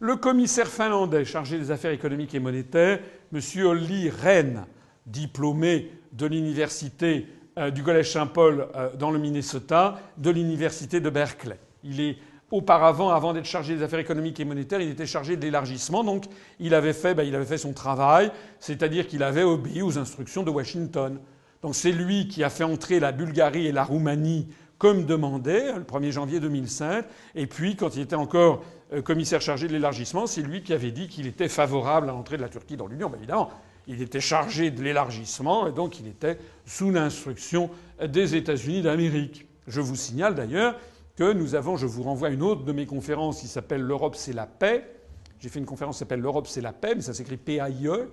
Le commissaire finlandais chargé des affaires économiques et monétaires, M. Olli Rehn, diplômé de l'université du Collège Saint-Paul dans le Minnesota, de l'université de Berkeley. Il est auparavant, avant d'être chargé des affaires économiques et monétaires, il était chargé de l'élargissement. Donc il avait fait son travail, c'est-à-dire qu'il avait obéi aux instructions de Washington. Donc c'est lui qui a fait entrer la Bulgarie et la Roumanie comme demandé, le 1er janvier 2005. Et puis, quand il était encore commissaire chargé de l'élargissement, c'est lui qui avait dit qu'il était favorable à l'entrée de la Turquie dans l'Union. Ben évidemment, il était chargé de l'élargissement et donc il était sous l'instruction des États-Unis d'Amérique. Je vous signale d'ailleurs que je vous renvoie à une autre de mes conférences qui s'appelle L'Europe c'est la paix. J'ai fait une conférence qui s'appelle L'Europe c'est la paix, mais ça s'écrit P-A-I-E,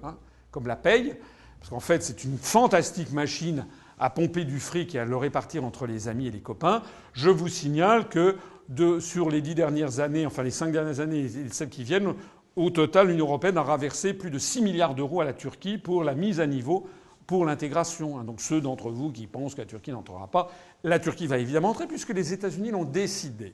comme la paye. Parce qu'en fait, c'est une fantastique machine à pomper du fric et à le répartir entre les amis et les copains. Je vous signale que sur les 10 dernières années, enfin les 5 dernières années et celles qui viennent, au total, l'Union européenne aura versé plus de 6 milliards d'euros à la Turquie pour la mise à niveau, pour l'intégration. Donc ceux d'entre vous qui pensent que la Turquie n'entrera pas, la Turquie va évidemment entrer puisque les États-Unis l'ont décidé.